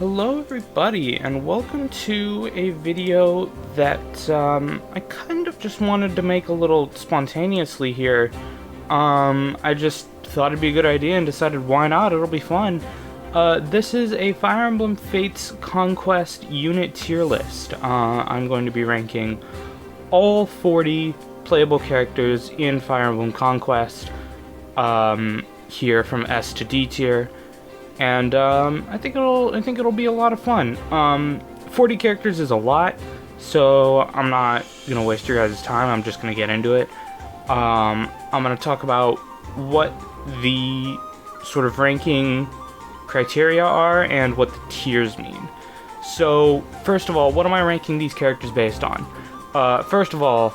Hello everybody, and welcome to a video that I kind of just wanted to make a little spontaneously here. I just thought it'd be a good idea and decided why not, it'll be fun. This is a Fire Emblem Fates Conquest unit tier list. I'm going to be ranking all 40 playable characters in Fire Emblem Conquest here from S to D tier. And I think it'll be a lot of fun. 40 characters is a lot, so I'm not gonna waste your guys' time. I'm just gonna get into it. I'm gonna talk about what the sort of ranking criteria are and what the tiers mean. So first of all, what am I ranking these characters based on? First of all,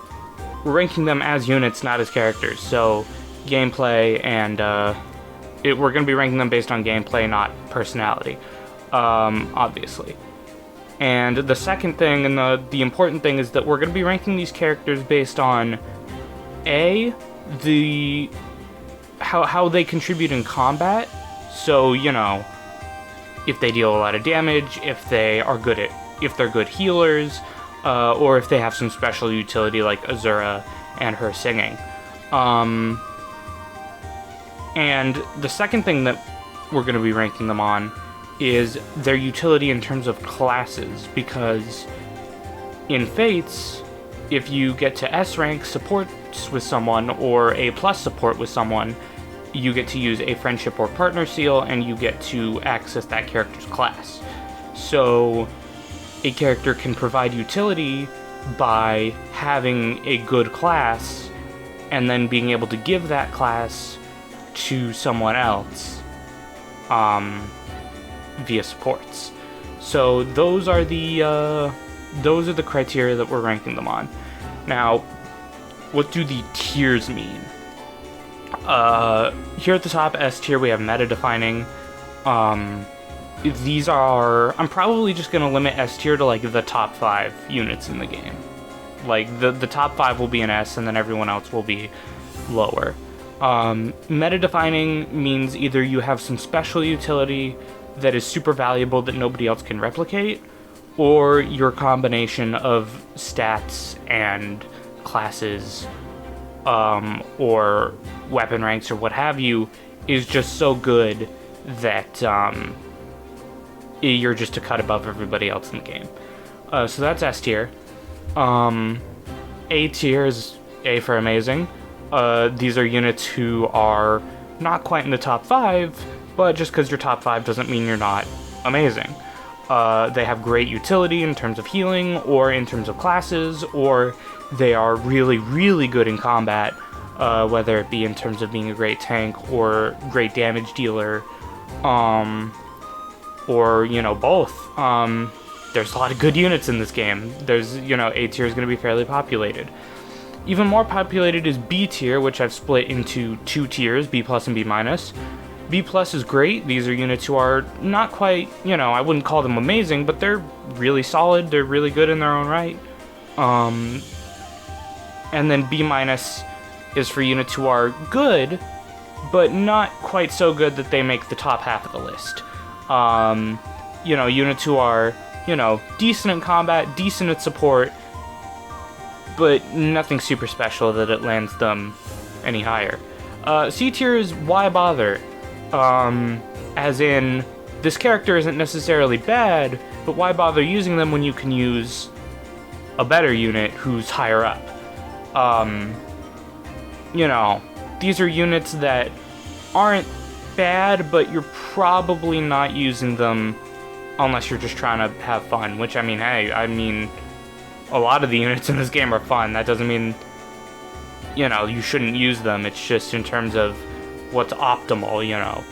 we're ranking them as units, not as characters. So gameplay and we're going to be ranking them based on gameplay, not personality, obviously. And the second thing, and the important thing, is that we're going to be ranking these characters based on how they contribute in combat. So, you know, if they deal a lot of damage, if they're good healers, or if they have some special utility like Azura and her singing. And the second thing that we're going to be ranking them on is their utility in terms of classes, because in Fates, if you get to S rank supports with someone or A+ support with someone, you get to use a friendship or partner seal and you get to access that character's class. So a character can provide utility by having a good class and then being able to give that class to someone else via supports. So those are the criteria that we're ranking them on. Now, what do the tiers mean? Here at the top, S tier, we have meta defining. These are, I'm probably just gonna limit S tier to like the top 5 units in the game. Like the top 5 will be an S, and then everyone else will be lower. Meta defining means either you have some special utility that is super valuable that nobody else can replicate, or your combination of stats and classes, or weapon ranks or what have you, is just so good that you're just a cut above everybody else in the game. So that's S tier. A tier is A for amazing. These are units who are not quite in the top 5, but just because you're top 5 doesn't mean you're not amazing. They have great utility in terms of healing, or in terms of classes, or they are really, really good in combat, whether it be in terms of being a great tank, or great damage dealer, or, you know, both. There's a lot of good units in this game. There's, you know, A tier is going to be fairly populated. Even more populated is B tier, which I've split into 2 tiers, B+ and B-. B+ is great. These are units who are not quite, you know, I wouldn't call them amazing, but they're really solid, they're really good in their own right. And then B- is for units who are good, but not quite so good that they make the top half of the list. You know, units who are, you know, decent in combat, decent at support, but nothing super special that it lands them any higher. C tier is why bother? As in, this character isn't necessarily bad, but why bother using them when you can use a better unit who's higher up? You know, these are units that aren't bad, but you're probably not using them unless you're just trying to have fun, which, I mean, hey, a lot of the units in this game are fun. That doesn't mean, you know, you shouldn't use them. It's just in terms of what's optimal, you know.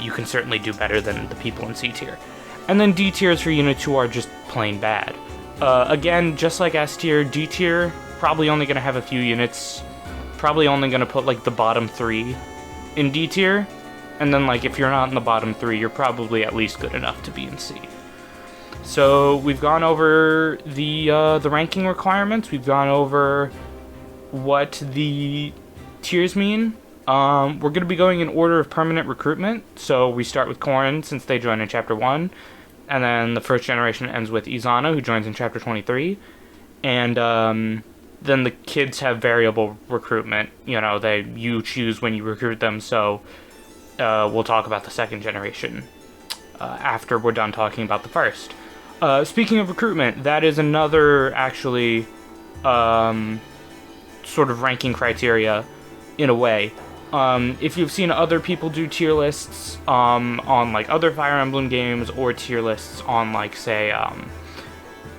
You can certainly do better than the people in C tier. And then D tier is for units who are just plain bad. Again, just like S tier, D tier, probably only going to have a few units. Probably only going to put, like, the bottom 3 in D tier. And then, like, if you're not in the bottom 3, you're probably at least good enough to be in C. So we've gone over the ranking requirements. We've gone over what the tiers mean. We're going to be going in order of permanent recruitment. So we start with Corrin, since they join in Chapter 1. And then the first generation ends with Izana, who joins in Chapter 23. And then the kids have variable recruitment. You know, you choose when you recruit them. So we'll talk about the second generation after we're done talking about the first. Speaking of recruitment, that is another, actually, sort of ranking criteria, in a way. If you've seen other people do tier lists on, like, other Fire Emblem games, or tier lists on, like, say,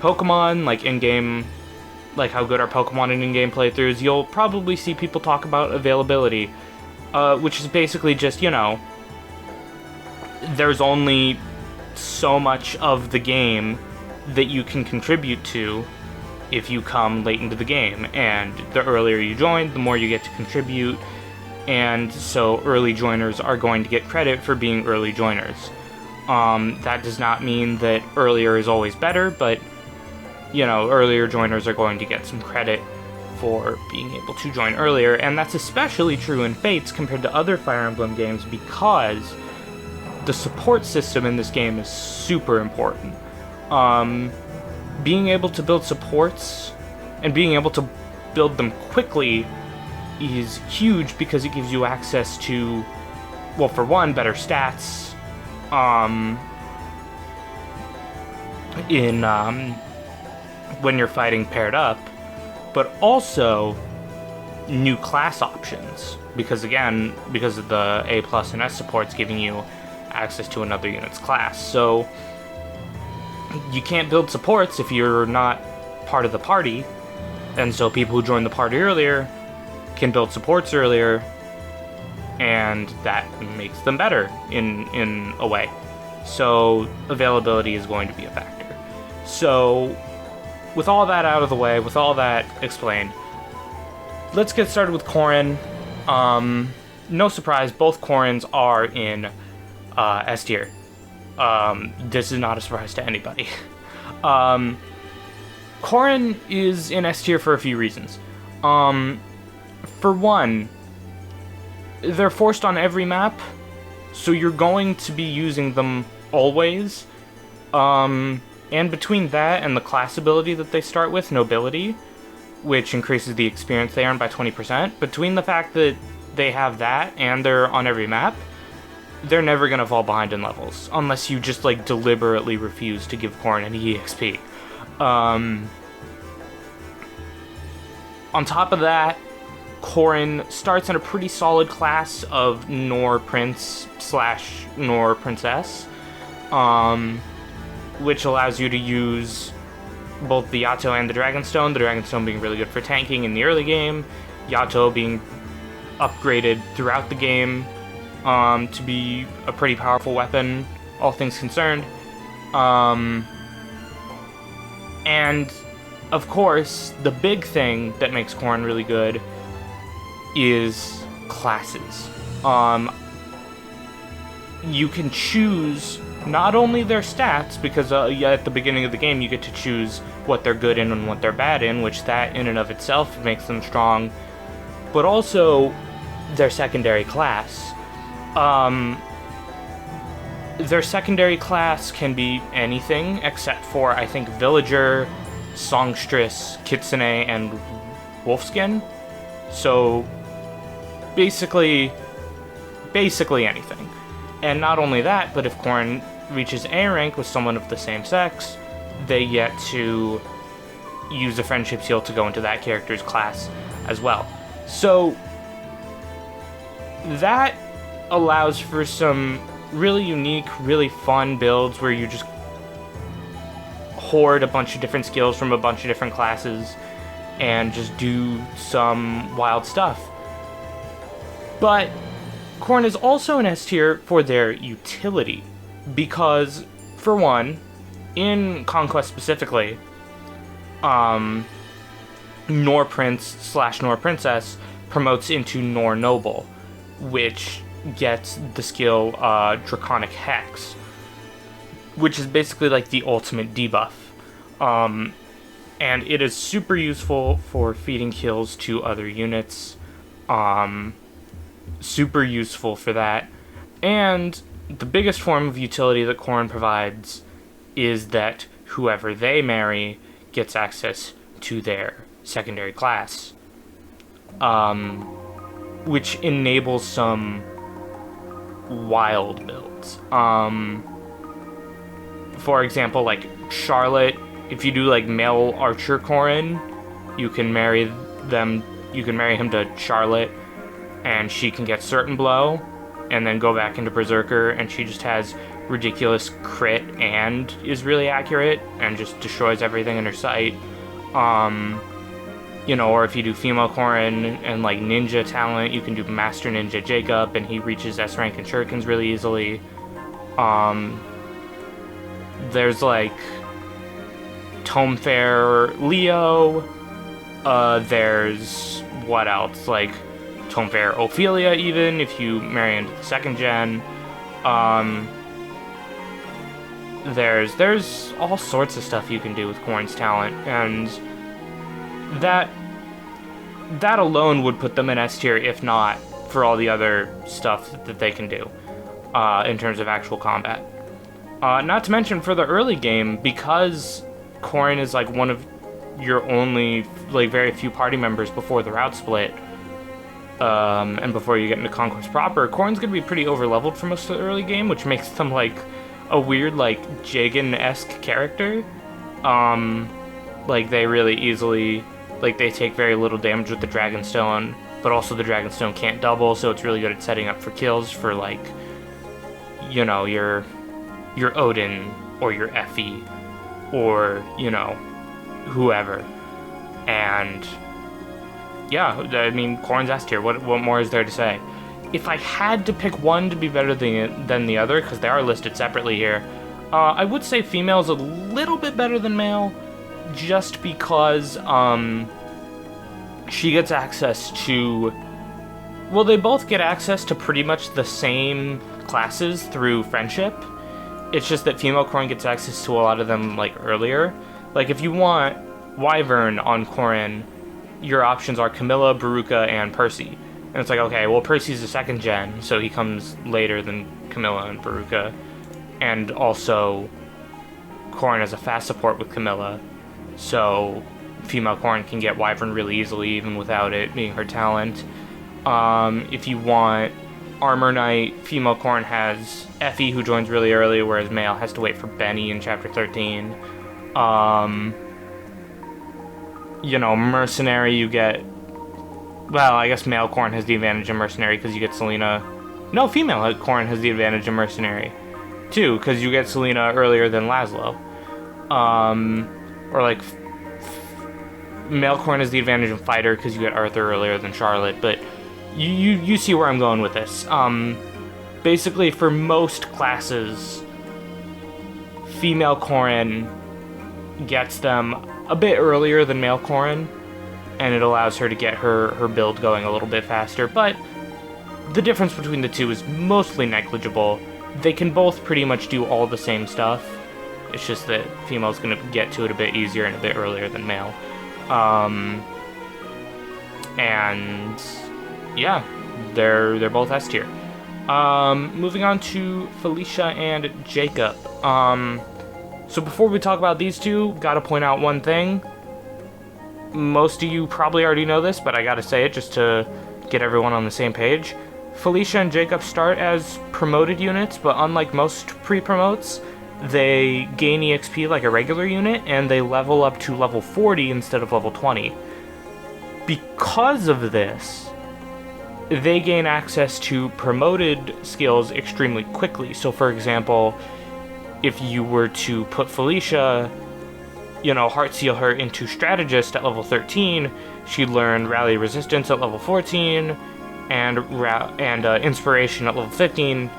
Pokemon, like, in-game, like, how good are Pokemon in in-game playthroughs, you'll probably see people talk about availability, which is basically just, you know, there's only so much of the game that you can contribute to if you come late into the game, and the earlier you join, the more you get to contribute, and so early joiners are going to get credit for being early joiners. That does not mean that earlier is always better, but, you know, earlier joiners are going to get some credit for being able to join earlier, and that's especially true in Fates compared to other Fire Emblem games, because the support system in this game is super important. Being able to build supports, and being able to build them quickly, is huge because it gives you access to, well, for one, better stats, when you're fighting paired up, but also new class options, because again, because of the A+ and S supports giving you access to another unit's class. So you can't build supports if you're not part of the party, and so people who join the party earlier can build supports earlier, and that makes them better in a way. So availability is going to be a factor. So with all that out of the way, with all that explained, let's get started with Corrin. No surprise, both Corrins are in S tier. This is not a surprise to anybody. Corrin is in S tier for a few reasons. For one, they're forced on every map, so you're going to be using them always. And between that and the class ability that they start with, Nobility, which increases the experience they earn by 20%, between the fact that they have that and they're on every map, they're never going to fall behind in levels, unless you just, like, deliberately refuse to give Corrin any EXP. On top of that, Corrin starts in a pretty solid class of Nor Prince / Nor Princess, which allows you to use both the Yato and the Dragonstone being really good for tanking in the early game, Yato being upgraded throughout the game to be a pretty powerful weapon, all things concerned. And, of course, the big thing that makes Corrin really good is classes. You can choose not only their stats, because at the beginning of the game you get to choose what they're good in and what they're bad in, which that in and of itself makes them strong, but also their secondary class. Their secondary class can be anything except for, I think, Villager, Songstress, Kitsune, and Wolfskin. So basically anything. And not only that, but if Corrin reaches A rank with someone of the same sex, they get to use the friendship seal to go into that character's class as well. So that allows for some really unique, really fun builds where you just hoard a bunch of different skills from a bunch of different classes and just do some wild stuff. But Corrin is also an S tier for their utility, because, for one, in Conquest specifically, Nor Prince / Nor Princess promotes into Nor Noble, which gets the skill Draconic Hex, which is basically like the ultimate debuff. And it is super useful for feeding kills to other units. super useful for that. And the biggest form of utility that Corrin provides is that whoever they marry gets access to their secondary class, which enables some wild builds. For example, like Charlotte, if you do like male archer Corrin, you can marry him to Charlotte, and she can get certain blow, and then go back into Berserker, and she just has ridiculous crit and is really accurate, and just destroys everything in her sight. Or if you do female Corrin and like ninja talent, you can do Master Ninja Jakob, and he reaches S rank in shurikens really easily. There's like Tome Fair Leo. There's what else? Like Tome Fair Ophelia, even if you marry into the second gen. There's all sorts of stuff you can do with Corrin's talent, and that alone would put them in S tier, if not for all the other stuff that they can do in terms of actual combat. Not to mention for the early game, because Corrin is like one of your only like very few party members before the route split, and before you get into Conquest proper, Corrin's gonna be pretty overleveled for most of the early game, which makes them like a weird like Jagan-esque character. Like they really easily, like they take very little damage with the Dragonstone, but also the Dragonstone can't double, so it's really good at setting up for kills for like, your Odin or your Effie or, whoever. And yeah, I mean, Corrin's S tier. What more is there to say? If I had to pick one to be better than the other, because they are listed separately here, I would say female is a little bit better than male, just because she gets access to... Well, they both get access to pretty much the same classes through friendship. It's just that female Corrin gets access to a lot of them, like, earlier. Like, if you want Wyvern on Corrin, your options are Camilla, Baruka, and Percy. And it's like, okay, well, Percy's a second gen, so he comes later than Camilla and Baruka. And also, Corrin has a fast support with Camilla, so female Corrin can get Wyvern really easily, even without it being her talent. If you want Armor Knight, female Corrin has Effie, who joins really early, whereas male has to wait for Benny in Chapter 13. Mercenary, you get... Well, I guess male Corrin has the advantage of Mercenary, because you get Selena... No, female Corrin has the advantage of Mercenary, too, because you get Selena earlier than Laszlo. Or, like... Male Corrin has the advantage of Fighter, because you get Arthur earlier than Charlotte, but... You see where I'm going with this. Basically, for most classes, female Corrin gets them a bit earlier than male Corrin, and it allows her to get her build going a little bit faster, but the difference between the two is mostly negligible. They can both pretty much do all the same stuff. It's just that female's going to get to it a bit easier and a bit earlier than male. And... yeah, they're both S tier. Moving on to Felicia and Jakob. So before we talk about these two, gotta point out one thing. Most of you probably already know this, but I gotta say it just to get everyone on the same page. Felicia and Jakob start as promoted units, but unlike most pre-promotes, they gain EXP like a regular unit, and they level up to level 40 instead of level 20. Because of this, they gain access to promoted skills extremely quickly. So for example, if you were to put Felicia, Heart Seal her into Strategist at level 13, she'd learn Rally Resistance at level 14, and Inspiration at level 15,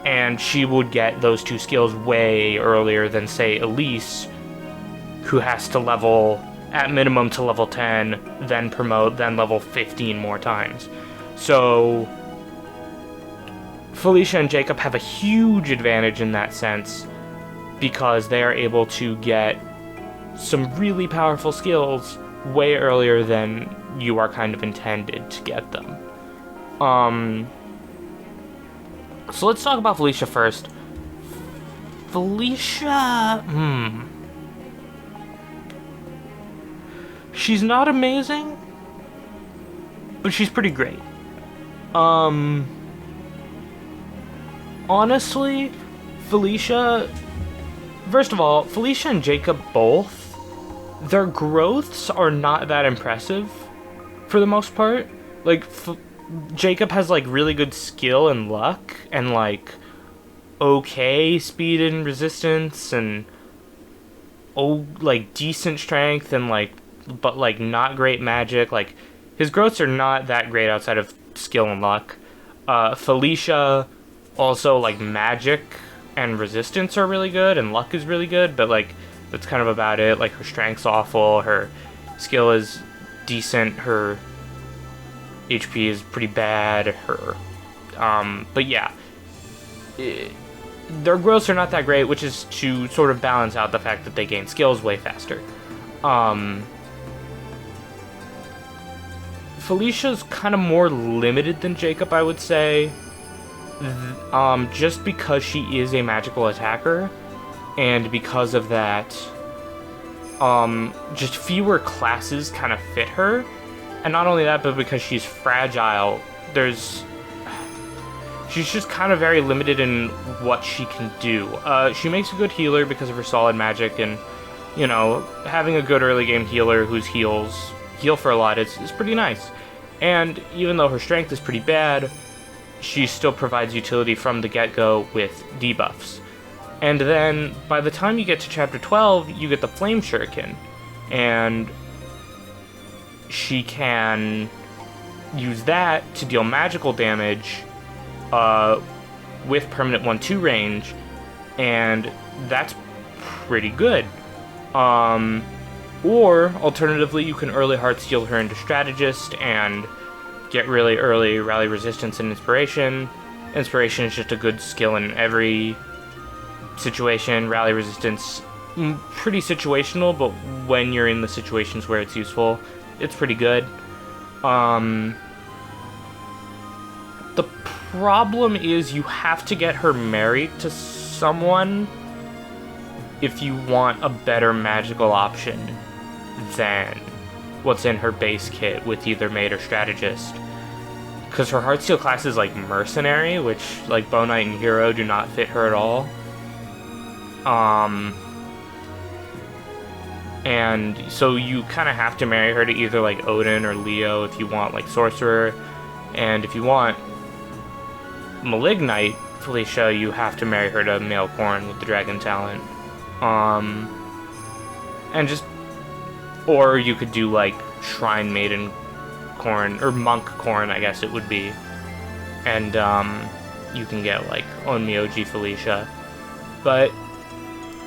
and she would get those two skills way earlier than, say, Elise, who has to level, at minimum, to level 10, then promote, then level 15 more times. So, Felicia and Jakob have a huge advantage in that sense, because they are able to get some really powerful skills way earlier than you are kind of intended to get them. So let's talk about Felicia first. Felicia, she's not amazing, but she's pretty great. Honestly, Felicia, first of all, Felicia and Jakob both, their growths are not that impressive for the most part. Like, Jakob has, like, really good skill and luck, and, like, okay speed and resistance, and, like, decent strength, and, like, but, like, not great magic. Like, his growths are not that great outside of skill and luck. Felicia, also, like, magic and resistance are really good, and luck is really good, but, like, that's kind of about it. Like, her strength's awful, her skill is decent, her HP is pretty bad, but yeah. Their growths are not that great, which is to sort of balance out the fact that they gain skills way faster. Felicia's kind of more limited than Jakob, I would say. Just because she is a magical attacker, and because of that, just fewer classes kind of fit her. And not only that, but because she's fragile, she's just kind of very limited in what she can do. She makes a good healer because of her solid magic, and, you know, having a good early game healer whose heal for a lot is pretty nice. And even though her strength is pretty bad, she still provides utility from the get-go with debuffs. And then, by the time you get to Chapter 12, you get the Flame Shuriken, and she can use that to deal magical damage with permanent 1-2 range, and that's pretty good. Or, alternatively, you can early Heartsteel her into Strategist and get really early Rally Resistance and Inspiration. Inspiration is just a good skill in every situation. Rally Resistance, pretty situational, but when you're in the situations where it's useful, it's pretty good. The problem is you have to get her married to someone if you want a better magical option than what's in her base kit with either Maid or Strategist. Because her Heartsteel class is like Mercenary, which like Bow Knight and Hero do not fit her at all. And so you kind of have to marry her to either like Odin or Leo if you want like Sorcerer, and if you want Malignite Felicia, you have to marry her to male Corrin with the Dragon Talent. And just, or you could do like Shrine Maiden Corrin, or Monk Corrin, I guess it would be, and you can get like Onmyoji Felicia. But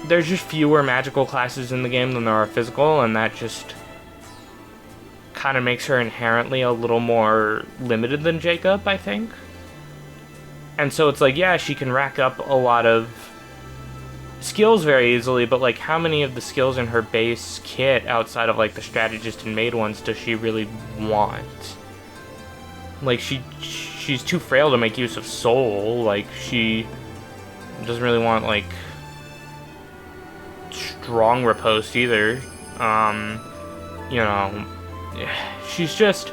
there's just fewer magical classes in the game than there are physical, and that just kind of makes her inherently a little more limited than Jakob, I think. And so it's like, yeah, she can rack up a lot of skills very easily, but like how many of the skills in her base kit outside of like the Strategist and Maid ones does she really want? Like she's too frail to make use of Soul. Like she doesn't really want like Strong Riposte either. You know, she's just,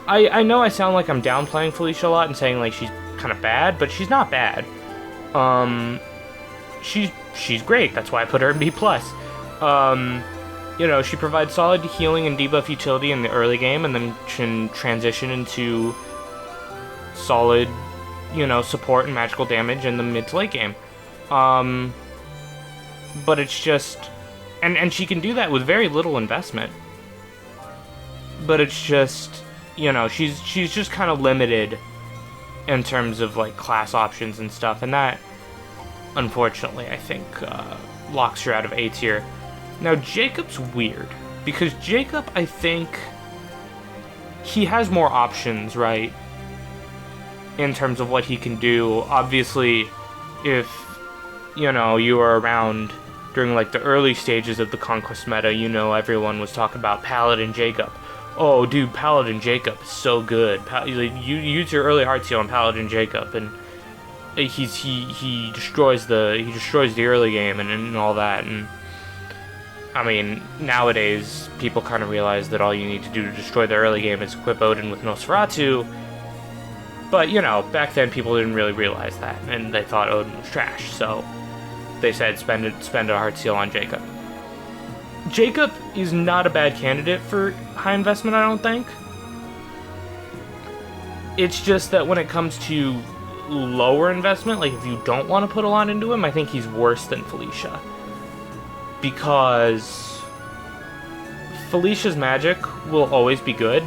I know I sound like I'm downplaying Felicia a lot and saying like she's kind of bad, but she's not bad. She's great. That's why I put her in B+. You know, she provides solid healing and debuff utility in the early game, and then can transition into solid, you know, support and magical damage in the mid to late game. But it's just, and she can do that with very little investment. But it's just, you know, she's just kind of limited in terms of like class options and stuff, and that, unfortunately, I think locks her out of A tier. Now Jakob's weird, because Jakob, I think, he has more options, right, in terms of what he can do. Obviously, if, you know, you were around during like the early stages of the Conquest meta, you know everyone was talking about Paladin Jakob. oh, dude, Paladin Jakob is so good. You use your early heart seal on Paladin Jakob, and he destroys the early game and all that. And I mean, nowadays people kind of realize that all you need to do to destroy the early game is equip Odin with Nosferatu. But you know, back then people didn't really realize that, and they thought Odin was trash. So they said spend a heart seal on Jakob. Jakob is not a bad candidate for high investment, I don't think. It's just that when it comes to lower investment, like if you don't want to put a lot into him, I think he's worse than Felicia. Because Felicia's magic will always be good,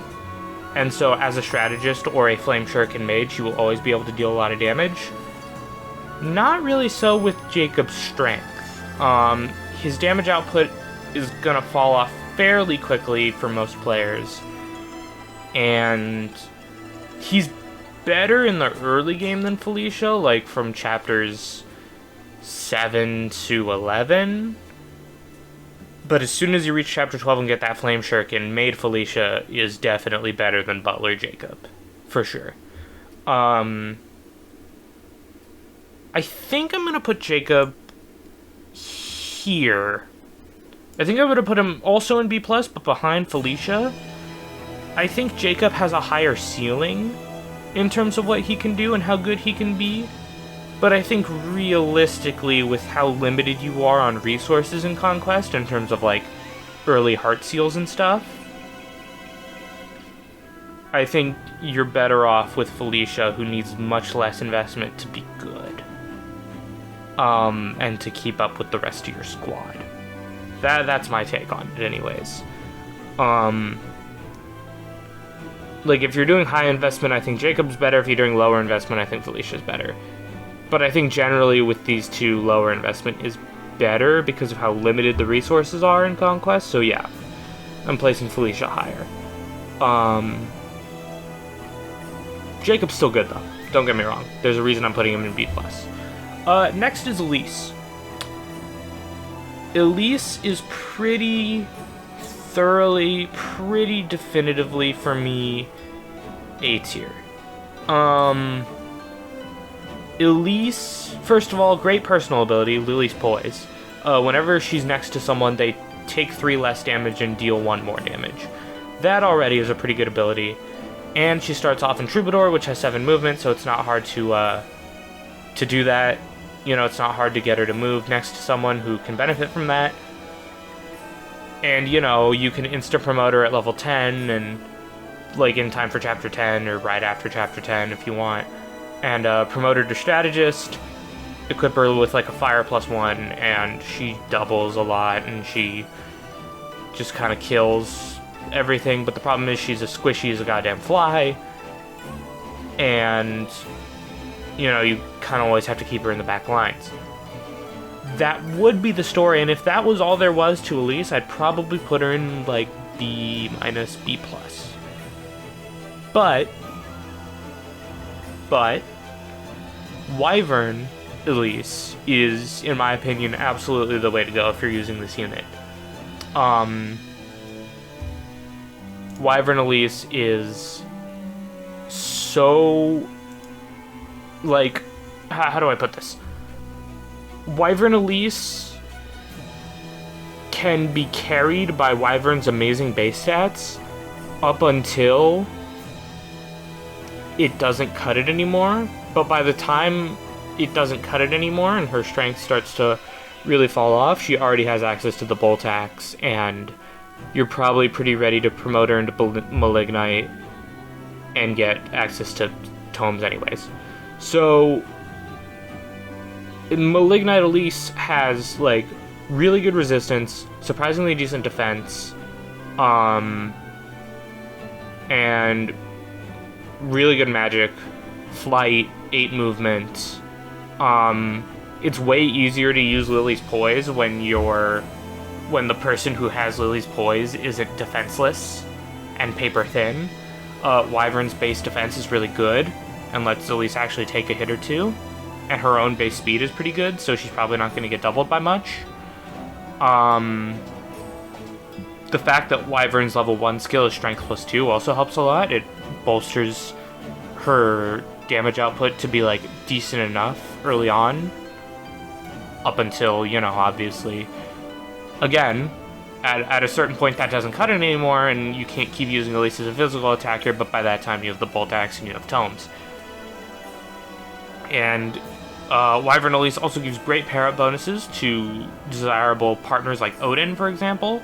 and so as a strategist or a Flame Shuriken mage, she will always be able to deal a lot of damage. Not really so with Jakob's strength. His damage output is gonna fall off fairly quickly for most players, and he's better in the early game than Felicia, like from chapters 7 to 11. But as soon as you reach chapter 12 and get that Flame Shuriken, Maid Felicia is definitely better than Butler Jakob, for sure. I think I'm gonna put Jakob here. I think I'm gonna put him also in B+, but behind Felicia. I think Jakob has a higher ceiling in terms of what he can do and how good he can be. But I think realistically, with how limited you are on resources in Conquest in terms of like early heart seals and stuff, I think you're better off with Felicia, who needs much less investment to be good. And to keep up with the rest of your squad. That's my take on it anyways. Like if you're doing high investment, I think Jakob's better. If you're doing lower investment, I think Felicia's better. But I think generally with these two, lower investment is better because of how limited the resources are in Conquest. So yeah, I'm placing Felicia higher. Jakob's still good though. Don't get me wrong. There's a reason I'm putting him in B+. Next is Elise. Elise is pretty definitively for me A tier. Elise, first of all, great personal ability, Lily's Poise. Whenever she's next to someone, they take 3 less damage and deal 1 more damage. That already is a pretty good ability. And she starts off in Troubadour, which has 7 movement, so it's not hard to do that. You know, it's not hard to get her to move next to someone who can benefit from that. And, you know, you can insta-promote her at level 10, and, like, in time for Chapter 10, or right after Chapter 10, if you want. And, promote her to Strategist, equip her with, like, a Fire +1, and she doubles a lot, and she just kind of kills everything. But the problem is she's as squishy as a goddamn fly, and, you know, you kind of always have to keep her in the back lines. That would be the story, and if that was all there was to Elise, I'd probably put her in, like, B-, B+. But, Wyvern Elise is, in my opinion, absolutely the way to go if you're using this unit. Wyvern Elise is so, like, how do I put this? Wyvern Elise can be carried by Wyvern's amazing base stats up until it doesn't cut it anymore, but by the time it doesn't cut it anymore and her strength starts to really fall off, she already has access to the Bolt Axe, and you're probably pretty ready to promote her into Malignite and get access to tomes anyways. So Malignite Elise has, like, really good resistance, surprisingly decent defense, and really good magic, flight, 8 movement. It's way easier to use Lily's Poise when the person who has Lily's Poise isn't defenseless and paper thin. Wyvern's base defense is really good and lets Elise actually take a hit or two. And her own base speed is pretty good, so she's probably not going to get doubled by much. the fact that Wyvern's level 1 skill is strength plus 2 also helps a lot. It bolsters her damage output to be, like, decent enough early on. Up until, you know, obviously, again, at a certain point that doesn't cut it anymore, and you can't keep using Elise as a physical attacker, but by that time you have the Bolt Axe and you have Tomes. And Wyvern Elise also gives great pair-up bonuses to desirable partners like Odin, for example.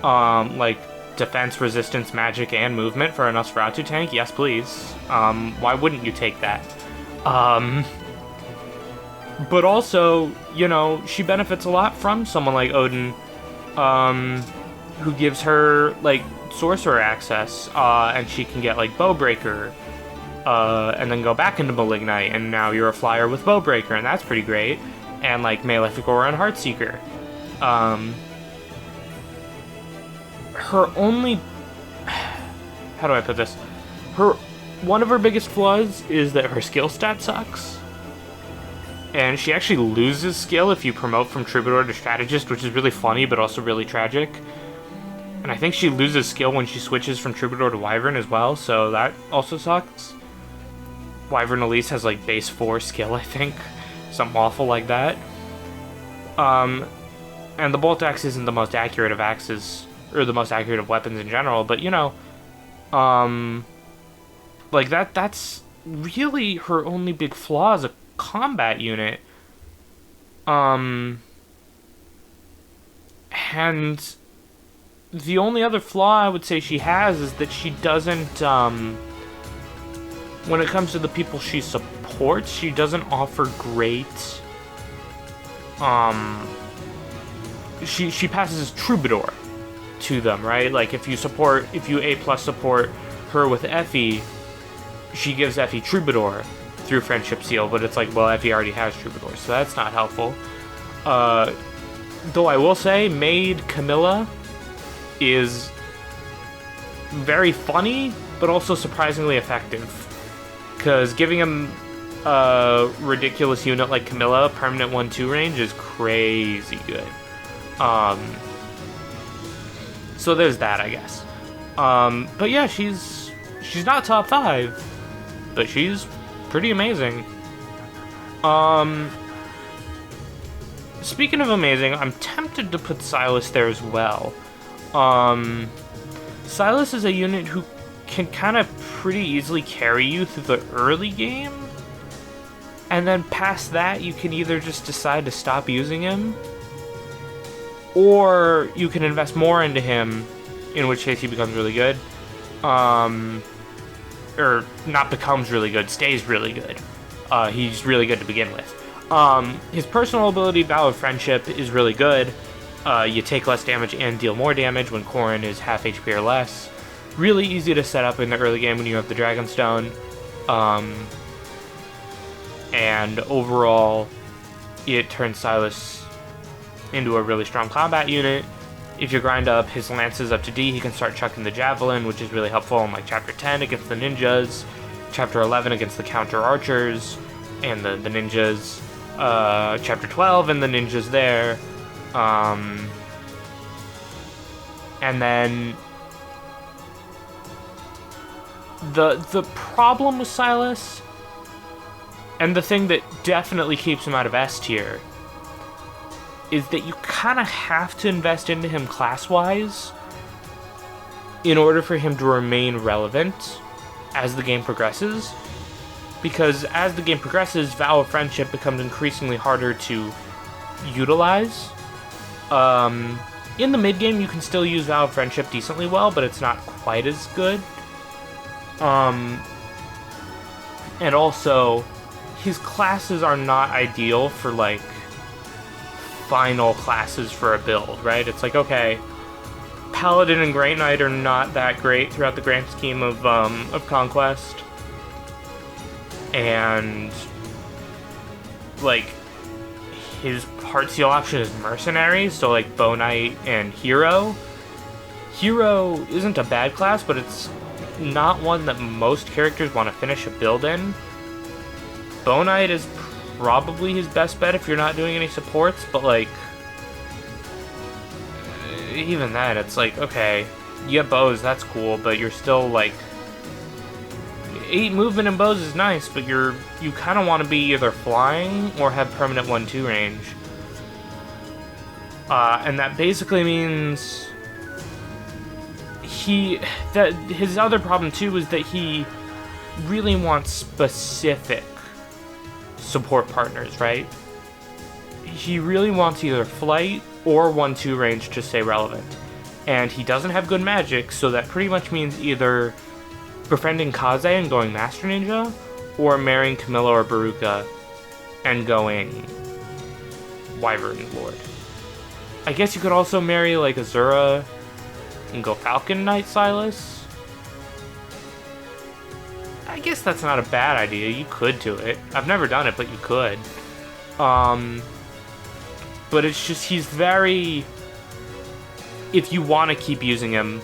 Like defense, resistance, magic, and movement for a Nosferatu tank. Yes, please. Why wouldn't you take that? But also, you know, she benefits a lot from someone like Odin, who gives her, like, sorcerer access, and she can get, like, Bowbreaker, and then go back into Malignite, and now you're a flyer with Bowbreaker, and that's pretty great. And, like, Malefic Aura and Heartseeker. Her only... How do I put this? One of her biggest flaws is that her skill stat sucks. And she actually loses skill if you promote from Troubadour to Strategist, which is really funny, but also really tragic. And I think she loses skill when she switches from Troubadour to Wyvern as well, so that also sucks. Wyvern Elise has, like, base 4 skill, I think. Something awful like that. And the Bolt Axe isn't the most accurate of axes, or the most accurate of weapons in general, but, you know, like, that's really her only big flaw as a combat unit. And the only other flaw I would say she has is that she doesn't, when it comes to the people she supports, she doesn't offer great, she passes as Troubadour to them, right? Like, if you A+ support her with Effie, she gives Effie Troubadour through Friendship Seal, but it's like, well, Effie already has Troubadour, so that's not helpful. Though I will say, Maid Camilla is very funny, but also surprisingly effective. Because giving him a ridiculous unit like Camilla permanent 1-2 range is crazy good. So there's that, I guess. But yeah, she's not top 5, but she's pretty amazing. Speaking of amazing, I'm tempted to put Silas there as well. Silas is a unit who can kind of pretty easily carry you through the early game, and then past that you can either just decide to stop using him, or you can invest more into him, in which case he becomes really good. Or not becomes really good, stays really good. He's really good to begin with. His personal ability, Vow of Friendship, is really good. You take less damage and deal more damage when Corrin is half HP or less. Really easy to set up in the early game when you have the Dragonstone. And overall, it turns Silas into a really strong combat unit. If you grind up his lances up to D, he can start chucking the javelin, which is really helpful in, like, Chapter 10 against the ninjas, Chapter 11 against the counter archers and the ninjas, Chapter 12 and the ninjas there. And then the problem with Silas, and the thing that definitely keeps him out of S tier, is that you kind of have to invest into him class-wise in order for him to remain relevant as the game progresses. Because as the game progresses, Vow of Friendship becomes increasingly harder to utilize. In the mid-game, you can still use Vow of Friendship decently well, but it's not quite as good. And also, his classes are not ideal for, like, final classes for a build, right? It's like, okay, Paladin and Grey Knight are not that great throughout the grand scheme of Conquest. And, like, his heart seal option is Mercenary, so, like, Bow Knight and Hero. Hero isn't a bad class, but it's not one that most characters want to finish a build in. Bow Knight is probably his best bet if you're not doing any supports, but, like, even then, it's like, okay, you get bows, that's cool, but you're still like 8 movement in bows is nice, but you kind of want to be either flying or have permanent 1-2 range. And that basically means his other problem too is that he really wants specific support partners, right? He really wants either flight or 1-2 range to stay relevant. And he doesn't have good magic, so that pretty much means either befriending Kaze and going Master Ninja, or marrying Camilla or Baruka and going Wyvern Lord. I guess you could also marry like Azura and go Falcon Knight Silas. I guess that's not a bad idea. You could do it. I've never done it, but you could. But it's just, he's very... If you want to keep using him,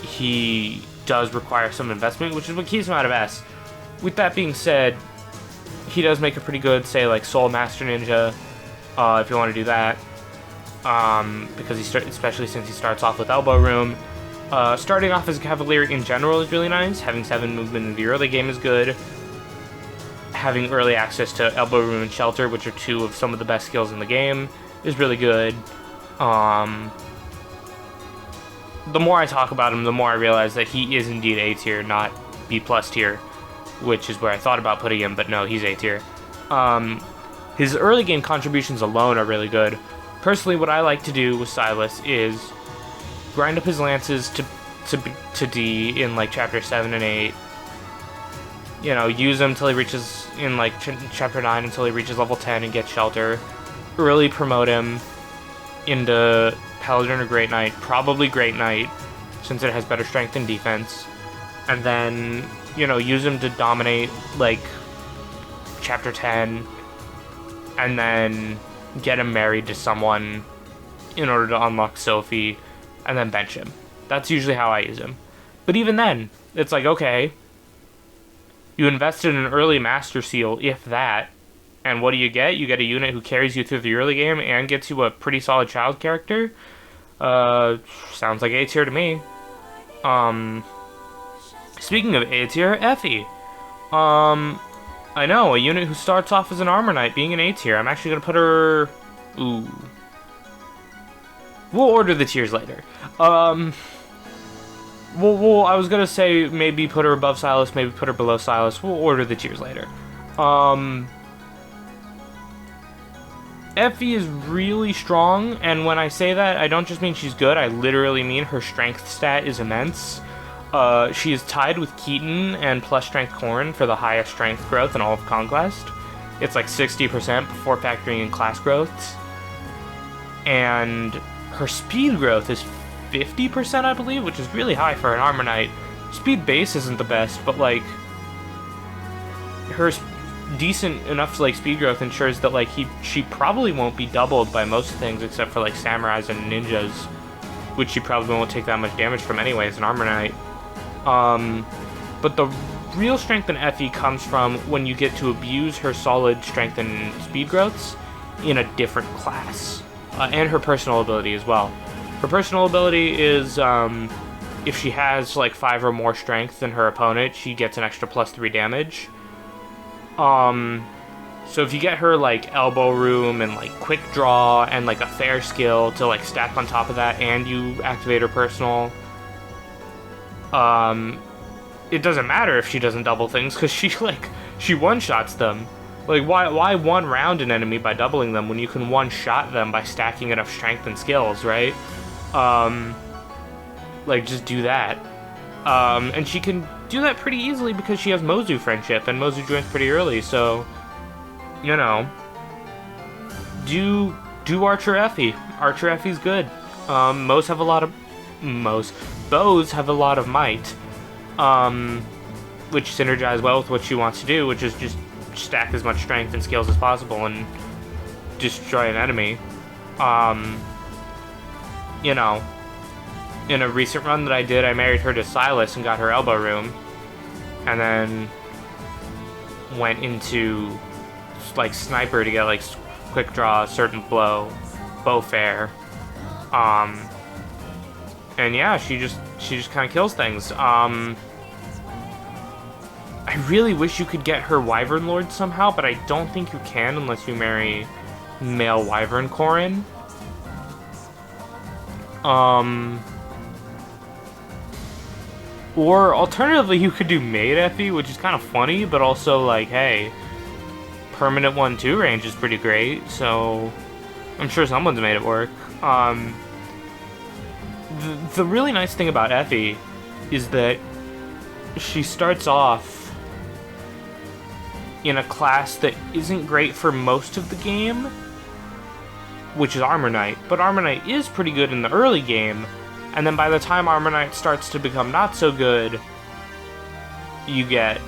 he does require some investment, which is what keeps him out of S. With that being said, he does make a pretty good, say, like, Soul Master Ninja, if you want to do that. Because especially since he starts off with Elbow Room. Starting off as a Cavalier in general is really nice. Having 7 movement in the early game is good. Having early access to Elbow Room and Shelter, which are 2 of some of the best skills in the game, is really good. The more I talk about him, the more I realize that he is indeed A tier, not B plus tier, which is where I thought about putting him, but no, he's A tier. His early game contributions alone are really good. Personally, what I like to do with Silas is grind up his lances to D in like chapter 7 and 8. You know, use him until he reaches, in like chapter 9, until he reaches level 10 and gets Shelter. Early promote him into Paladin or Great Knight, probably Great Knight, since it has better strength and defense. And then, you know, use him to dominate, like, chapter 10, and then get him married to someone in order to unlock Sophie, and then bench him. That's usually how I use him. But even then, it's like, okay, you invested in an early Master Seal, if that, and what do you get? You get a unit who carries you through the early game and gets you a pretty solid child character. Sounds like A tier to me. Speaking of A tier, Effie. I know, a unit who starts off as an Armor Knight being an A tier. I'm actually gonna put her... Ooh. We'll order the tiers later. Well, I was gonna say maybe put her above Silas, maybe put her below Silas. We'll order the tiers later. Effie is really strong, and when I say that, I don't just mean she's good, I literally mean her strength stat is immense. She is tied with Keaton and plus strength Corrin for the highest strength growth in all of Conquest. It's like 60% before factoring in class growths. And her speed growth is 50%, I believe, which is really high for an Armor Knight. Speed base isn't the best, but like, her decent enough like speed growth ensures that like she probably won't be doubled by most things except for like samurais and ninjas, which she probably won't take that much damage from anyway as an Armor Knight. But the real strength in Effie comes from when you get to abuse her solid strength and speed growths in a different class, and her personal ability as well. Her personal ability is if she has like 5 or more strength than her opponent, she gets an extra +3 damage. So if you get her like Elbow Room and like Quick Draw and like a Fair skill to like stack on top of that, and you activate her personal, it doesn't matter if she doesn't double things, because she one-shots them. Like, why one round an enemy by doubling them when you can one-shot them by stacking enough strength and skills, right? Like, just do that. And she can do that pretty easily because she has Mozu friendship, and Mozu joins pretty early, so, you know, do Archer Effie. Archer Effie's good. Bows have a lot of might, which synergize well with what she wants to do, which is just stack as much strength and skills as possible and destroy an enemy. You know, in a recent run that I did, I married her to Silas and got her Elbow Room, and then went into like Sniper to get like Quick Draw, Certain Blow, Bow Fair, And yeah, she just kind of kills things. I really wish you could get her Wyvern Lord somehow, but I don't think you can unless you marry male Wyvern Corrin. Or alternatively, you could do Maid Effie, which is kind of funny, but also like, hey, permanent 1-2 range is pretty great, so I'm sure someone's made it work. The really nice thing about Effie is that she starts off in a class that isn't great for most of the game, which is Armor Knight, but Armor Knight is pretty good in the early game, and then by the time Armor Knight starts to become not so good, you get,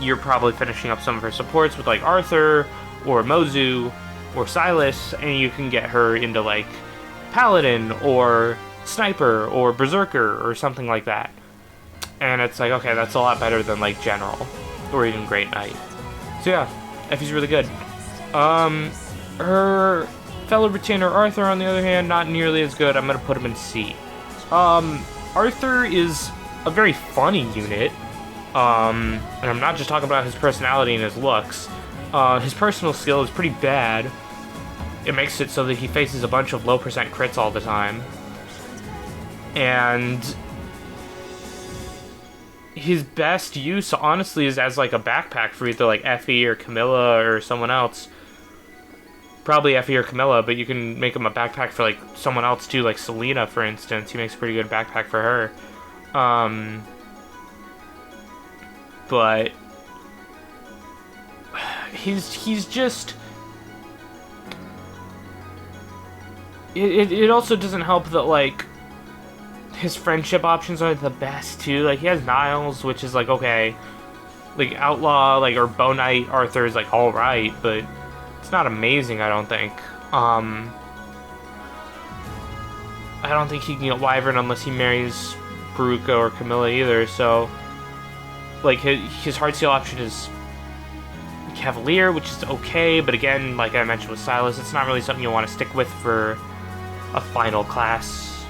you're probably finishing up some of her supports with like Arthur, or Mozu, or Silas, and you can get her into like Paladin, or Sniper, or Berserker, or something like that. And it's like, okay, that's a lot better than like General, or even Great Knight. So yeah, Effie's really good. Her fellow retainer Arthur, on the other hand, not nearly as good. I'm gonna put him in C. Arthur is a very funny unit, and I'm not just talking about his personality and his looks. His personal skill is pretty bad. It makes it so that he faces a bunch of low percent crits all the time. And his best use, honestly, is as like a backpack for either like Effie or Camilla or someone else. Probably Effie or Camilla, but you can make him a backpack for like someone else too, like Selena, for instance. He makes a pretty good backpack for her. But he's just... It also doesn't help that, like, his friendship options aren't the best, too. Like, he has Niles, which is, like, okay. Like, Outlaw, like, or Bow Knight Arthur is, like, alright, but it's not amazing, I don't think. I don't think he can get Wyvern unless he marries Baruka or Camilla either, so... Like, his Heartsteel option is Cavalier, which is okay, but again, like I mentioned with Silas, it's not really something you want to stick with for a final class.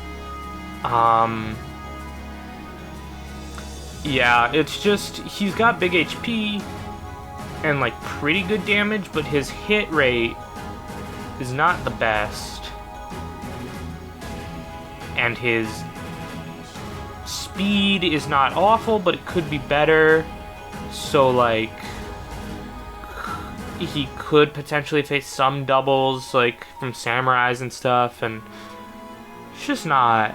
Yeah, it's just, he's got big HP and like pretty good damage, but his hit rate is not the best. And his speed is not awful, but it could be better. So like, he could potentially face some doubles, like, from samurais and stuff, and it's just not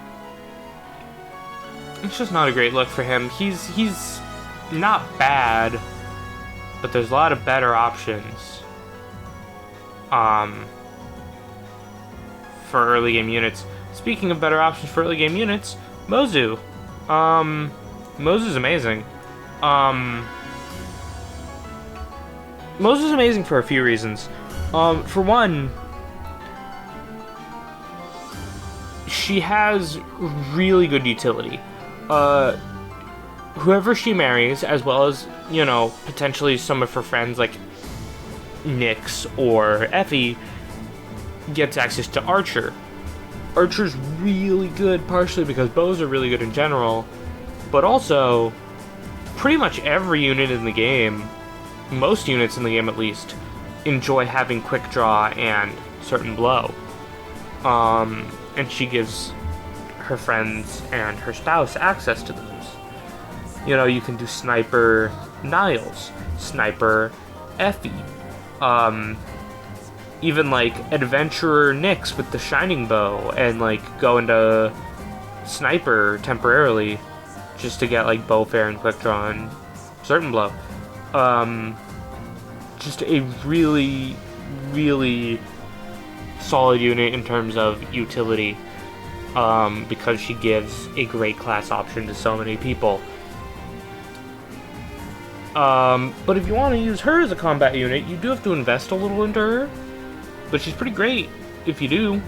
a great look for him. He's not bad, but there's a lot of better options, for early game units. Speaking of better options for early game units, Mozu. Mozu's amazing. Mozu's amazing for a few reasons. For one, she has really good utility. Whoever she marries, as well as, you know, potentially some of her friends like Nyx or Effie, gets access to Archer. Archer's really good, partially because bows are really good in general, but also, pretty much every unit in the game, most units in the game at least, enjoy having quick draw and certain blow. And she gives her friends and her spouse access to those. You know, you can do Sniper Niles, Sniper Effie, even like Adventurer Nyx with the Shining Bow, and like go into Sniper temporarily just to get like Bowfair and quick draw and certain blow. Just a really, really solid unit in terms of utility, because she gives a great class option to so many people. But if you want to use her as a combat unit, you do have to invest a little into her, but she's pretty great if you do.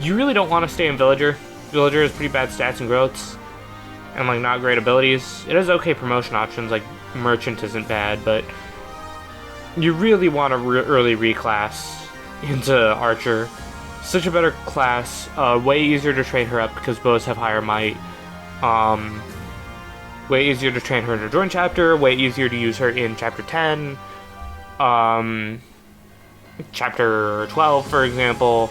You really don't want to stay in Villager. Villager has pretty bad stats and growths, and like not great abilities. It has okay promotion options, like Merchant isn't bad, but you really want to early reclass into Archer. Such a better class. Way easier to train her up because bows have higher might. Way easier to train her in her joint chapter. Way easier to use her in chapter 10. Chapter 12, for example.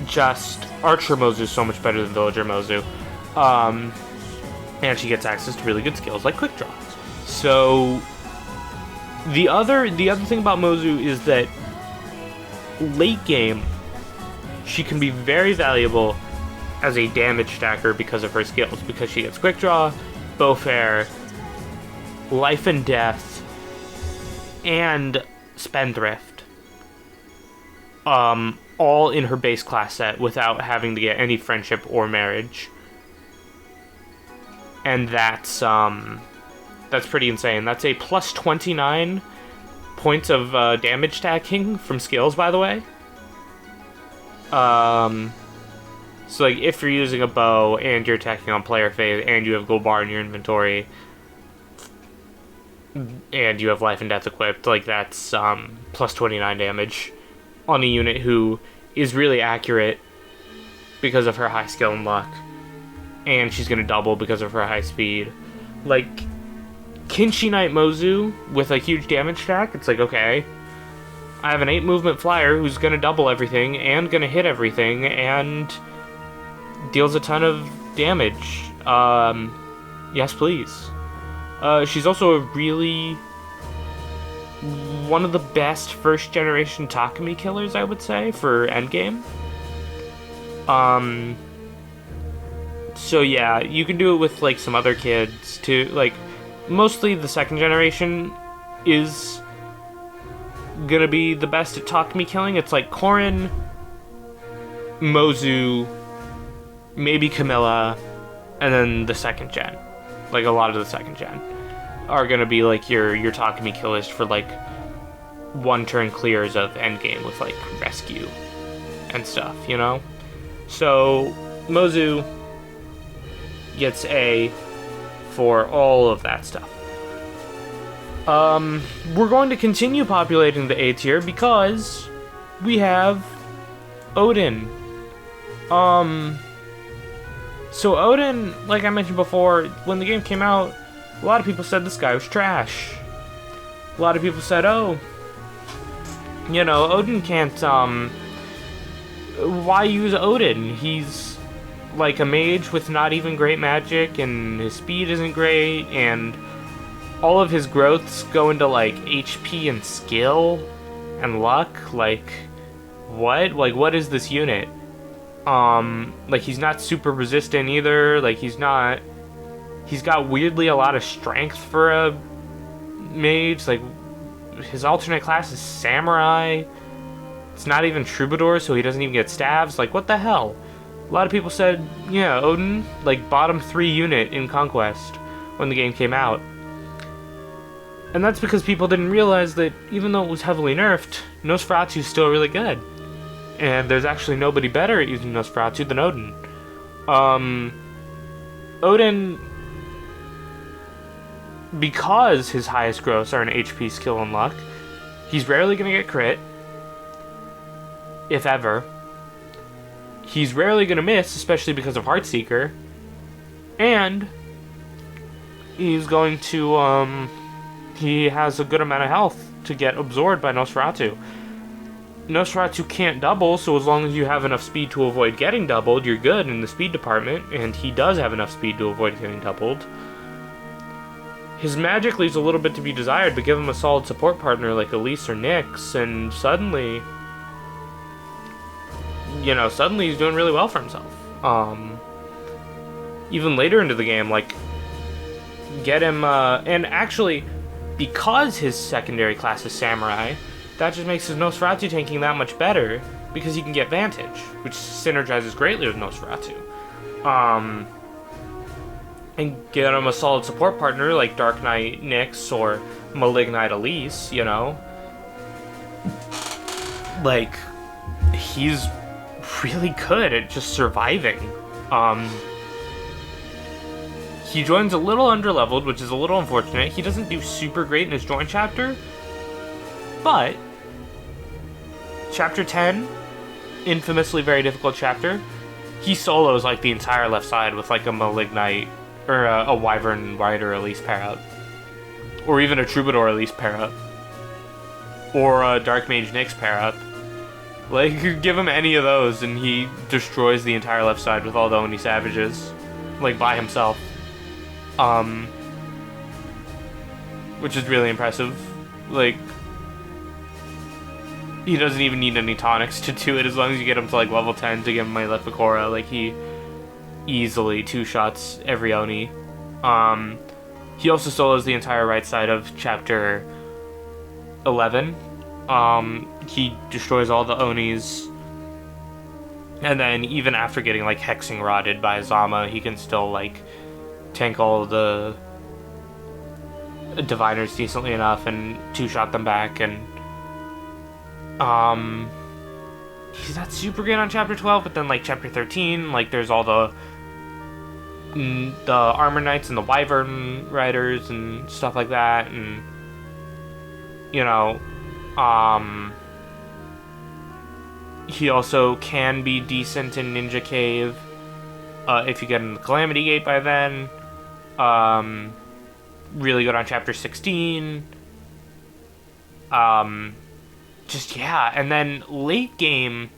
Just Archer Mozu is so much better than Villager Mozu. And she gets access to really good skills like Quick Draw. So the other thing about Mozu is that late game she can be very valuable as a damage stacker because of her skills, because she gets Quick Draw, Bow Fair, Life and Death, and Spendthrift. All in her base class set without having to get any friendship or marriage. And that's pretty insane. That's a plus 29 points of damage stacking from skills, by the way. So like if you're using a bow and you're attacking on player phase and you have gold bar in your inventory and you have life and death equipped, like that's plus 29 damage on a unit who is really accurate because of her high skill and luck, and she's gonna double because of her high speed. Like Kinshi Knight Mozu with a huge damage stack, it's like, okay, I have an 8 movement flyer who's gonna double everything and gonna hit everything and deals a ton of damage. Yes, please. She's also a really one of the best first generation Takumi killers, I would say, for endgame. So yeah, you can do it with like some other kids too. Like mostly the second generation is gonna be the best at Takumi killing. It's like Corrin, Mozu, maybe Camilla, and then the second gen. Like a lot of the second gen are gonna be like your Takumi killers for like one turn clears of endgame with like rescue and stuff, you know? So Mozu gets A for all of that stuff. We're going to continue populating the A tier because we have Odin. So Odin, like I mentioned before, when the game came out, a lot of people said this guy was trash. A lot of people said, oh, you know, Odin can't, why use Odin? He's like a mage with not even great magic, and his speed isn't great, and all of his growths go into like HP and skill and luck. Like, what? Like, what is this unit? Like, he's not super resistant either. Like, he's got weirdly a lot of strength for a mage. Like, his alternate class is samurai. It's not even troubadour, so he doesn't even get stabs. Like, what the hell? A lot of people said, yeah, Odin, like, bottom 3 unit in Conquest when the game came out. And that's because people didn't realize that even though it was heavily nerfed, Nosferatu's still really good. And there's actually nobody better at using Nosferatu than Odin. Odin, because his highest growths are in HP, skill, and luck, he's rarely going to get crit, if ever. He's rarely going to miss, especially because of Heartseeker. And he's going to, he has a good amount of health to get absorbed by Nosferatu. Nosferatu can't double, so as long as you have enough speed to avoid getting doubled, you're good in the speed department, and he does have enough speed to avoid getting doubled. His magic leaves a little bit to be desired, but give him a solid support partner like Elise or Nyx, and suddenly, you know, suddenly he's doing really well for himself. Even later into the game, like, get him, and actually, because his secondary class is Samurai, that just makes his Nosferatu tanking that much better, because he can get Vantage, which synergizes greatly with Nosferatu. And get him a solid support partner like Dark Knight Nyx or Malignite Elise, you know? Like, he's really good at just surviving. He joins a little underleveled, which is a little unfortunate. He doesn't do super great in his joint chapter, But Chapter 10, infamously very difficult chapter, he solos like the entire left side with like a Malignite or a Wyvern Rider Elise pair up, or even a Troubadour Elise pair up, or a Dark Mage Nyx pair up. Like, give him any of those and he destroys the entire left side with all the Oni Savages, like by himself. Which is really impressive. Like, he doesn't even need any tonics to do it, as long as you get him to like level 10 to give him my Lephikora. Like, he easily two-shots every Oni. He also solos the entire right side of Chapter 11. He destroys all the Onis. And then, even after getting like hexing rotted by Zama, he can still like tank all the Diviners decently enough and two-shot them back. And he's not super good on Chapter 12, but then like Chapter 13, like there's all the Armor Knights and the Wyvern Riders and stuff like that, and you know, he also can be decent in Ninja Cave if you get in the Calamity Gate by then. Really good on Chapter 16. Just, yeah, and then late game,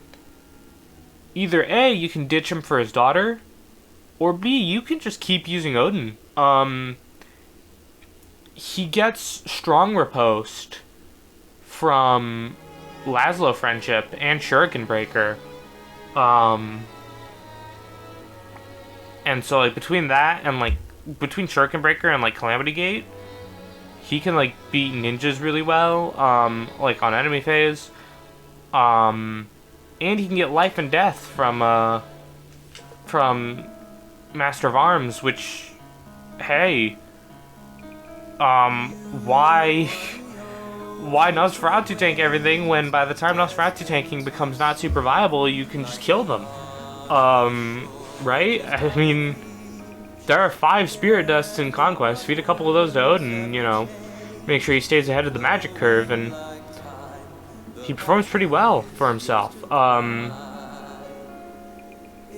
either A, you can ditch him for his daughter, or B, you can just keep using Odin. He gets strong riposte from Laszlo Friendship and Shuriken Breaker. And so, like, between that and, like, between Shuriken Breaker and, like, Calamity Gate, he can, like, beat ninjas really well, like, on enemy phase. And he can get life and death from Master of Arms, which, hey, why Nosferatu tank everything when by the time Nosferatu tanking becomes not super viable, you can just kill them? Right? I mean, there are 5 Spirit Dusts in Conquest. Feed a couple of those to Odin, you know, make sure he stays ahead of the magic curve, and he performs pretty well for himself.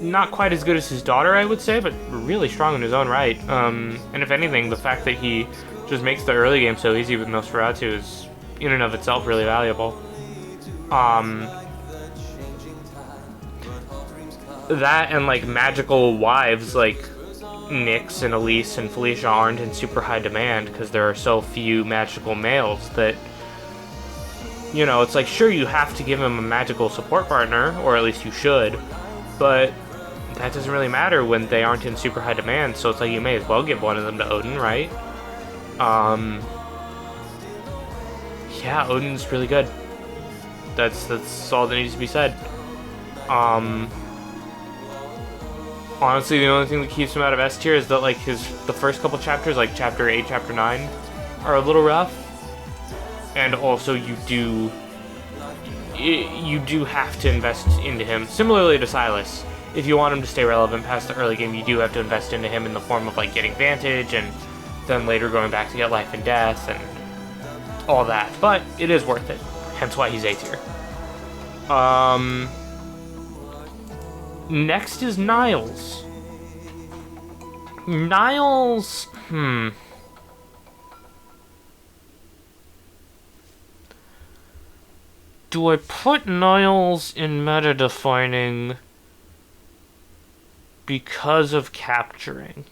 Not quite as good as his daughter, I would say, but really strong in his own right. And if anything, the fact that he just makes the early game so easy with Nosferatu is, in and of itself, really valuable. That and, like, magical wives, like Nyx and Elise and Felicia aren't in super high demand because there are so few magical males that, you know, it's like, sure, you have to give him a magical support partner, or at least you should, but that doesn't really matter when they aren't in super high demand, so it's like you may as well give one of them to Odin, right? Yeah, Odin's really good. That's all that needs to be said. Honestly, the only thing that keeps him out of S tier is that, like, the first couple chapters, like Chapter 8, Chapter 9, are a little rough. And also, you do have to invest into him. Similarly to Silas, if you want him to stay relevant past the early game, you do have to invest into him in the form of, like, getting Vantage, and then later going back to get Life and Death, and all that. But it is worth it. Hence why he's A tier. Next is Niles. Niles, do I put Niles in meta-defining because of capturing?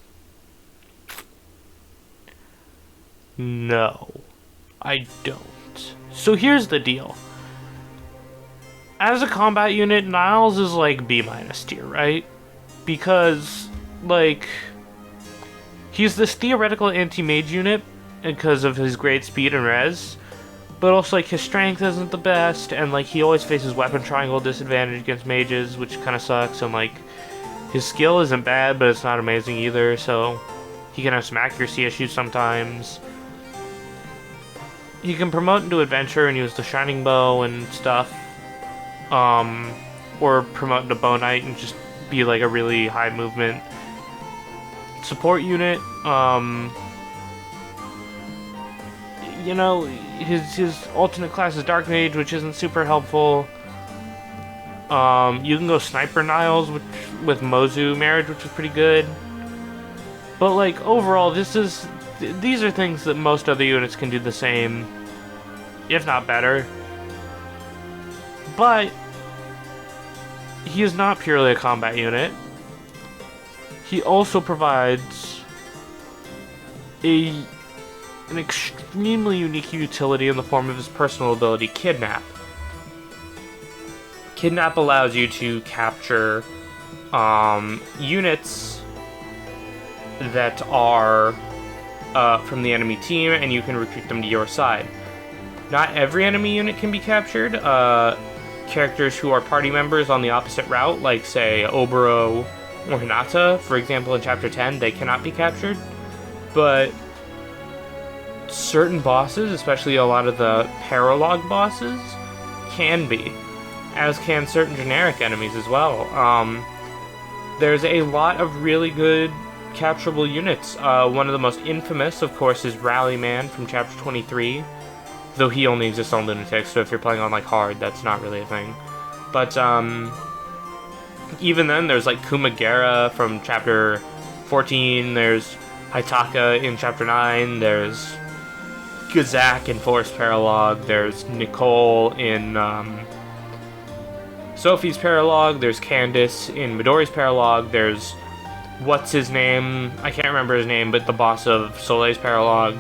No, I don't. So here's the deal. As a combat unit, Niles is like B- tier, right? Because, like, he's this theoretical anti-mage unit because of his great speed and res, but also, like, his strength isn't the best, and, like, he always faces weapon triangle disadvantage against mages, which kind of sucks, and, like, his skill isn't bad, but it's not amazing either, so he can have some accuracy issues sometimes. He can promote into adventure and use the Shining Bow and stuff. Or promote into Bow Knight and just be like a really high movement you know, his alternate class is Dark Mage, which isn't super helpful. You can go Sniper Niles with Mozu Marriage, which is pretty good. But like overall, these are things that most other units can do the same, if not better. But he is not purely a combat unit. He also provides an extremely unique utility in the form of his personal ability, Kidnap. Kidnap allows you to capture units that are from the enemy team, and you can recruit them to your side. Not every enemy unit can be captured. Characters who are party members on the opposite route, like say Oboro or Hinata, for example, in Chapter 10, they cannot be captured. But certain bosses, especially a lot of the paralog bosses, can be, as can certain generic enemies as well. There's a lot of really good capturable units. One of the most infamous, of course, is Rallyman from Chapter 23, though he only exists on Lunatics, so if you're playing on like hard, that's not really a thing. But even then, there's like Kumagera from Chapter 14, there's Haitaka in Chapter 9, there's Gazak in Forest Paralog, there's Nicole in Sophie's Paralog, there's Candace in Midori's Paralog, there's what's his name? I can't remember his name, but the boss of Soleil's Paralog.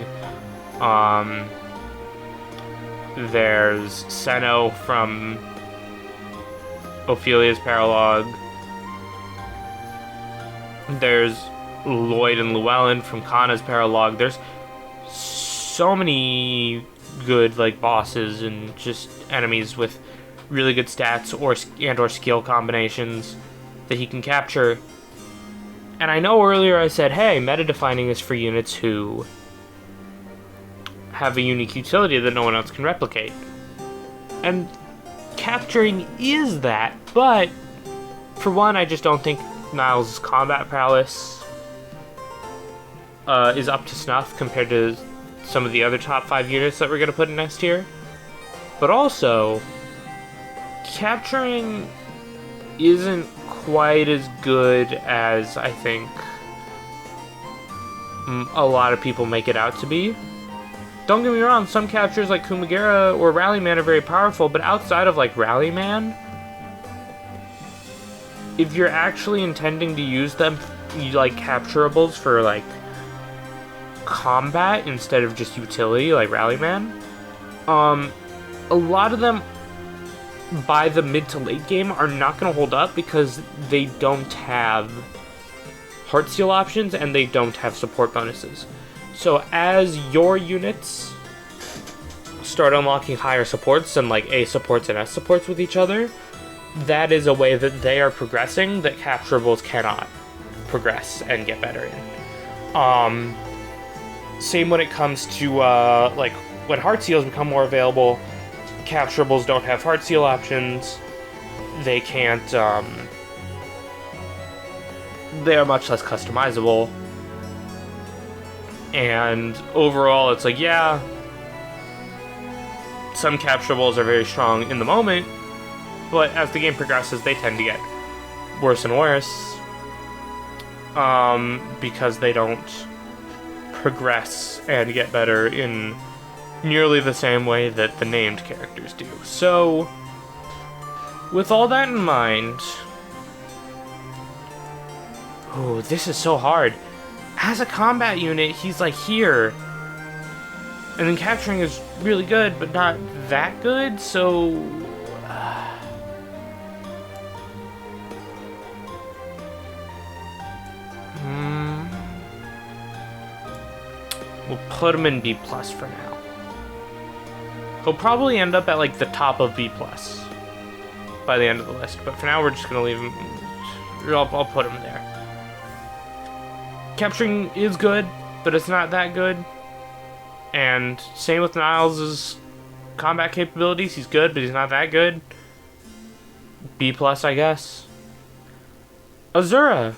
There's Seno from Ophelia's Paralog. There's Lloyd and Llewellyn from Kana's Paralog. There's so many good like bosses and just enemies with really good stats or skill combinations that he can capture. And I know earlier I said, hey, meta-defining is for units who have a unique utility that no one else can replicate. And capturing is that, but for one, I just don't think Niles' combat prowess is up to snuff compared to some of the other top 5 units that we're going to put in S tier. But also, capturing isn't quite as good as I think a lot of people make it out to be. Don't get me wrong, some captures like Kumagera or Rallyman are very powerful, but outside of like Rallyman, if you're actually intending to use them, like capturables for like combat instead of just utility like Rallyman, a lot of them by the mid to late game are not going to hold up because they don't have heart seal options and they don't have support bonuses. So as your units start unlocking higher supports and like A supports and S supports with each other, that is a way that they are progressing that capturables cannot progress and get better in. Same when it comes to like when heart seals become more available, capturables don't have heart seal options. They can't they are much less customizable. And overall, it's like, yeah, some capturables are very strong in the moment, but as the game progresses, they tend to get worse and worse because they don't progress and get better in nearly the same way that the named characters do. So, with all that in mind, oh, this is so hard. As a combat unit, he's like here. And then capturing is really good, but not that good, so... We'll put him in B+ for now. He'll probably end up at like the top of B+ by the end of the list, but for now we're just gonna leave him... I'll put him there. Capturing is good, but it's not that good. And same with Niles' combat capabilities. He's good, but he's not that good. B+, I guess. Azura.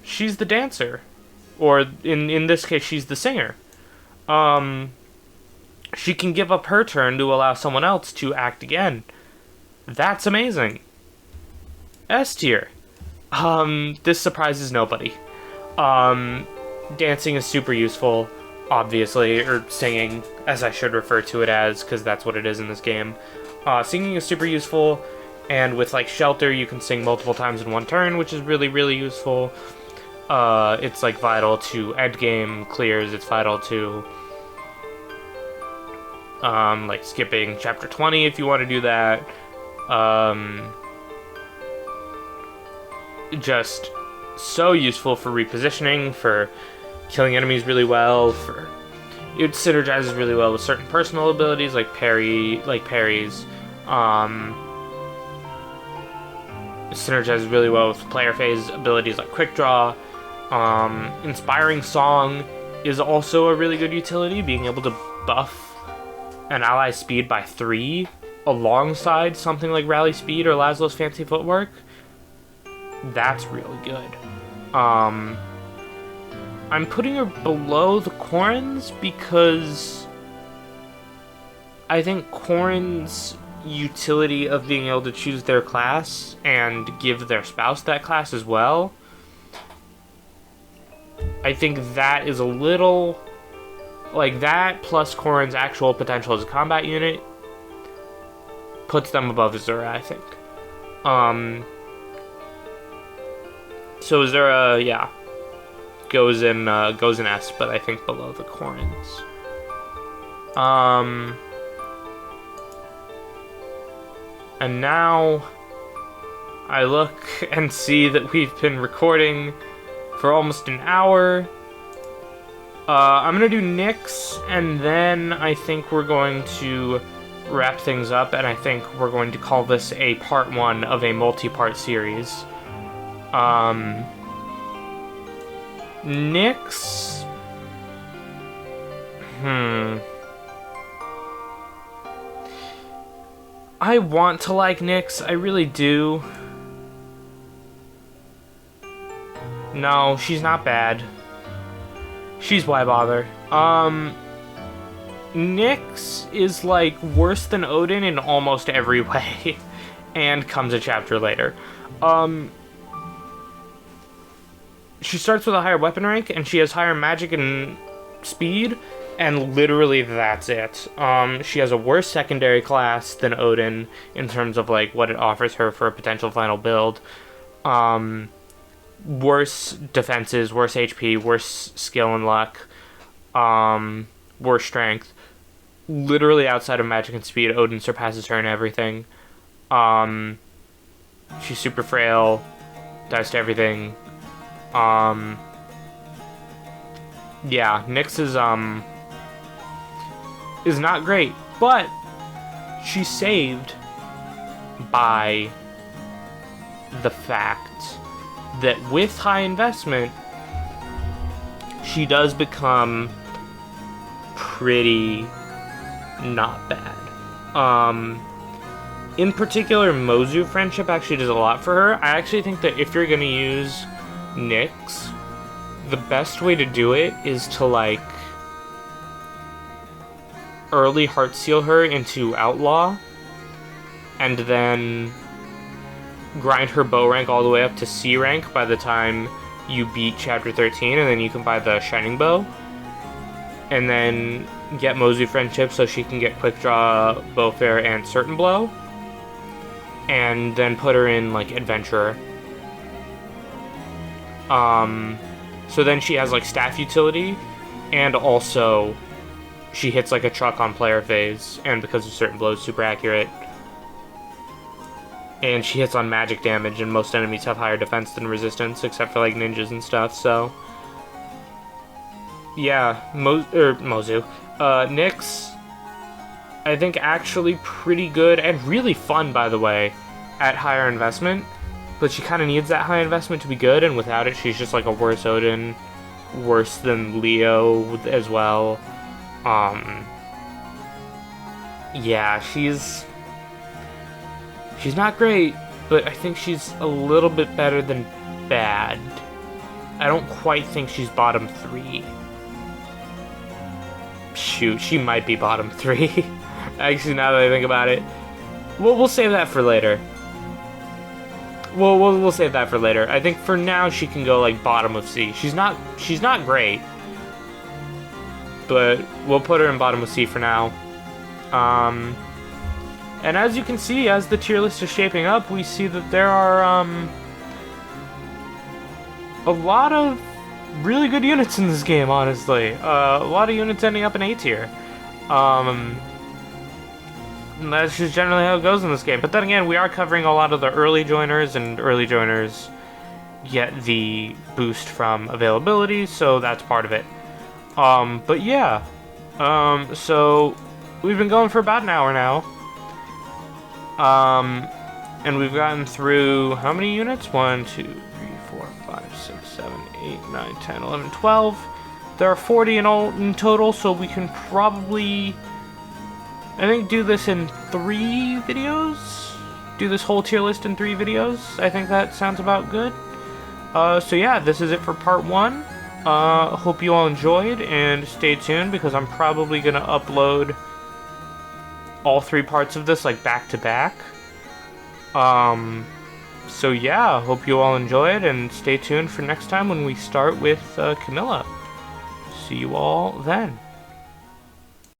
She's the dancer. Or, in this case, she's the singer. she can give up her turn to allow someone else to act again. That's amazing. S tier. This surprises nobody. Dancing is super useful, obviously, or singing, as I should refer to it as, because that's what it is in this game. Singing is super useful, and with, like, Shelter, you can sing multiple times in one turn, which is really, really useful. It's, like, vital to endgame clears, it's vital to, like, skipping Chapter 20 if you want to do that. Just so useful for repositioning, for killing enemies really well, it synergizes really well with certain personal abilities like parries. It synergizes really well with player phase abilities like quick draw. Inspiring Song is also a really good utility, being able to buff an ally's speed by 3 alongside something like Rally Speed or Laszlo's Fancy Footwork. That's really good. I'm putting her below the Corrins because I think Corrin's utility of being able to choose their class and give their spouse that class as well, I think that is a little... like, that plus Corrin's actual potential as a combat unit puts them above Azura, I think. So Azura, yeah, goes in S, but I think below the Corrins. And now I look and see that we've been recording for almost an hour. I'm gonna do Nyx, and then I think we're going to wrap things up, and I think we're going to call this a part 1 of a multi-part series. Nyx... I want to like Nyx, I really do. No, she's not bad. She's why bother. Nyx is, like, worse than Odin in almost every way, and comes a chapter later. She starts with a higher weapon rank, and she has higher magic and speed, and literally that's it. She has a worse secondary class than Odin in terms of, like, what it offers her for a potential final build. Worse defenses, worse HP, worse skill and luck, worse strength. Literally outside of magic and speed, Odin surpasses her in everything. She's super frail, dies to everything. Yeah, Nyx is not great, but she's saved by the fact that with high investment, she does become pretty not bad. In particular, Mozu friendship actually does a lot for her. I actually think that if you're gonna use Nyx, the best way to do it is to, like, early Heartseal her into Outlaw, and then grind her bow rank all the way up to C rank by the time you beat Chapter 13, and then you can buy the Shining Bow. And then get Mozu friendship so she can get Quick Draw, Bowfair, and Certain Blow. And then put her in, like, Adventurer. So then she has, like, staff utility, and also she hits, like, a truck on player phase, and because of Certain Blows, super accurate. And she hits on magic damage, and most enemies have higher defense than resistance, except for, like, ninjas and stuff, so... yeah, Mozu. Nyx, I think actually pretty good, and really fun, by the way, at higher investment. But she kind of needs that high investment to be good, and without it, she's just like a worse Odin, worse than Leo as well. Yeah, she's not great, but I think she's a little bit better than bad. I don't quite think she's bottom 3. shoot, she might be bottom 3. Actually, now that I think about it, we'll save that for later. We'll save that for later. I think for now she can go like bottom of C. She's not great, but we'll put her in bottom of C for now. And as you can see, as the tier list is shaping up, we see that there are a lot of really good units in this game, honestly. A lot of units ending up in A tier. And that's just generally how it goes in this game. But then again, we are covering a lot of the early joiners, and early joiners get the boost from availability, so that's part of it. But yeah. So we've been going for about an hour now. And we've gotten through how many units? 1, 2, 3, 4, 5, 6, 7, 8, 9, 10, 11, 12. There are 40 in total, so we can probably, I think, do this in 3 videos? Do this whole tier list in 3 videos? I think that sounds about good. So yeah, this is it for part 1. Hope you all enjoyed, and stay tuned, because I'm probably gonna upload all 3 parts of this, like, back to back. So yeah, hope you all enjoyed, and stay tuned for next time when we start with Camilla. See you all then.